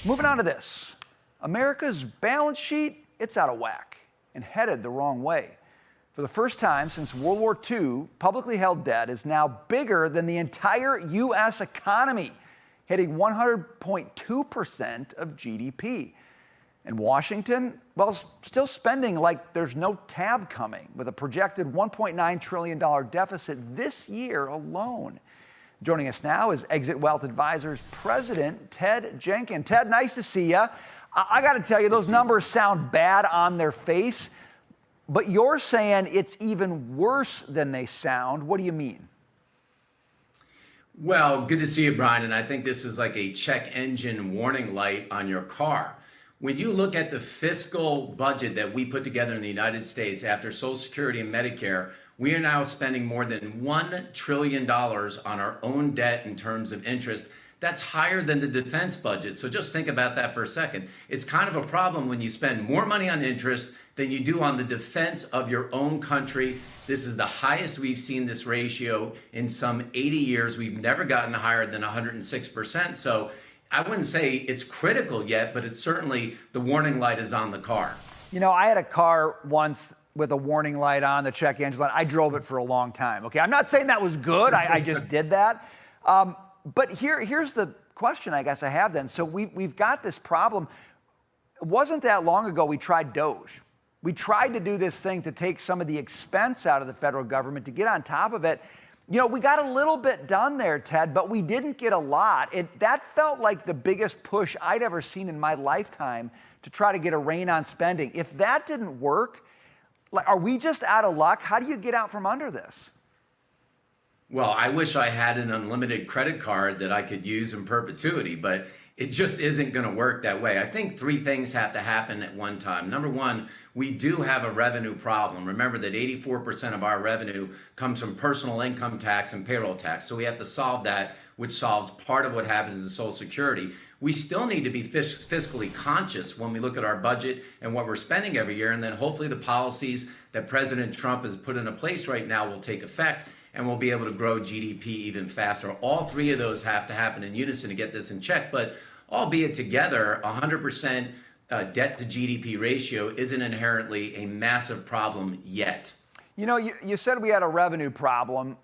Moving on to this. America's balance sheet, it's out of whack and headed the wrong way. For the first time since World War II, publicly held debt is now bigger than the entire U.S. economy, hitting 100.2% of GDP. And Washington, well, still spending like there's no tab coming, with a projected $1.9 trillion deficit this year alone. Joining us now is Exit Wealth Advisors President Ted Jenkin. Ted, nice to see you. I got to tell you, those numbers sound bad on their face, but you're saying it's even worse than they sound. What do you mean? Well, good to see you, Brian. And I think this is like a check engine warning light on your car. When you look at the fiscal budget that we put together in the United States after Social Security and Medicare, we are now spending more than $1 trillion on our own debt in terms of interest. That's higher than the defense budget. So just think about that for a second. It's kind of a problem when you spend more money on interest than you do on the defense of your own country. This is the highest we've seen this ratio in some 80 years. We've never gotten higher than 106%. So I wouldn't say it's critical yet, but it's certainly the warning light is on the car. You know, I had a car once with a warning light on, the check engine light. I drove it for a long time. Okay, I'm not saying that was good. I just did that. But here's the question I guess I have then. So we've got this problem. It wasn't that long ago we tried DOGE. We tried to do this thing to take some of the expense out of the federal government to get on top of it. You know, we got a little bit done there, Ted, but we didn't get a lot. That felt like the biggest push I'd ever seen in my lifetime to try to get a rein on spending. If that didn't work, are we just out of luck? How do you get out from under this? Well, I wish I had an unlimited credit card that I could use in perpetuity, but it just isn't going to work that way. I think three things have to happen at one time. Number one, we do have a revenue problem. Remember that 84% of our revenue comes from personal income tax and payroll tax. So we have to solve that, which solves part of what happens in Social Security. We still need to be fiscally conscious when we look at our budget and what we're spending every year. And then hopefully the policies that President Trump has put into place right now will take effect and we'll be able to grow GDP even faster. All three of those have to happen in unison to get this in check. But albeit together, 100% debt to GDP ratio isn't inherently a massive problem yet. You know, you said we had a revenue problem.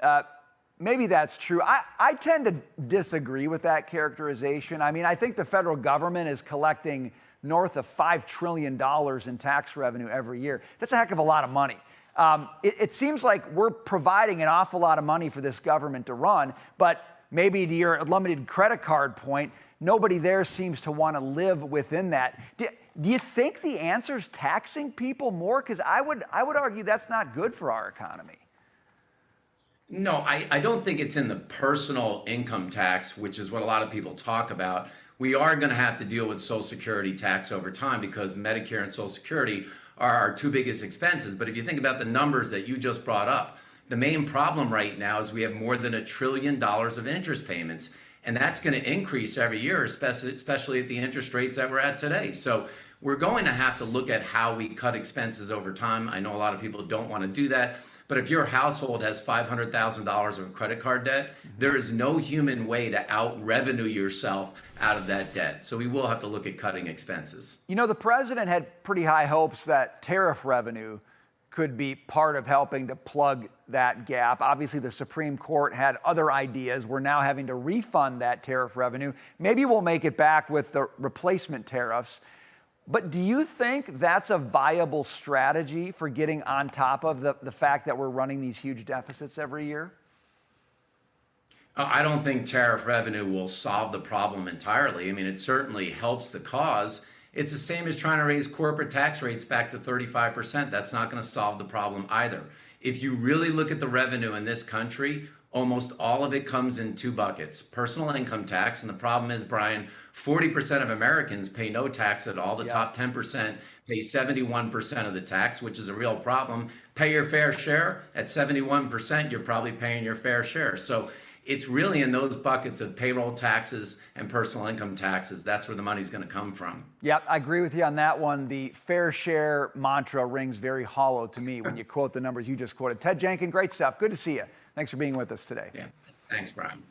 Maybe that's true. I tend to disagree with that characterization. I mean, I think the federal government is collecting north of $5 trillion in tax revenue every year. That's a heck of a lot of money. It seems like we're providing an awful lot of money for this government to run, but maybe to your limited credit card point, nobody there seems to want to live within that. Do you think the answer is taxing people more? Because I would argue that's not good for our economy. No, I don't think it's in the personal income tax, which is what a lot of people talk about. We are going to have to deal with Social Security tax over time because Medicare and Social Security are our two biggest expenses. But if you think about the numbers that you just brought up, the main problem right now is we have more than $1 trillion of interest payments. And that's going to increase every year, especially at the interest rates that we're at today. So we're going to have to look at how we cut expenses over time. I know a lot of people don't want to do that. But if your household has $500,000 of credit card debt, there is no human way to out-revenue yourself out of that debt. So we will have to look at cutting expenses. You know, the president had pretty high hopes that tariff revenue could be part of helping to plug that gap. Obviously, the Supreme Court had other ideas. We're now having to refund that tariff revenue. Maybe we'll make it back with the replacement tariffs. But do you think that's a viable strategy for getting on top of the fact that we're running these huge deficits every year? I don't think tariff revenue will solve the problem entirely. I mean, it certainly helps the cause. It's the same as trying to raise corporate tax rates back to 35%. That's not going to solve the problem either. If you really look at the revenue in this country, almost all of it comes in two buckets. Personal income tax, and the problem is, Brian, 40% of Americans pay no tax at all. The top 10% pay 71% of the tax, which is a real problem. Pay your fair share. At 71%, you're probably paying your fair share. So it's really in those buckets of payroll taxes and personal income taxes. That's where the money's going to come from. Yeah, I agree with you on that one. The fair share mantra rings very hollow to me when you quote the numbers you just quoted. Ted Jenkin, great stuff. Good to see you. Thanks for being with us today. Yeah, thanks, Brian.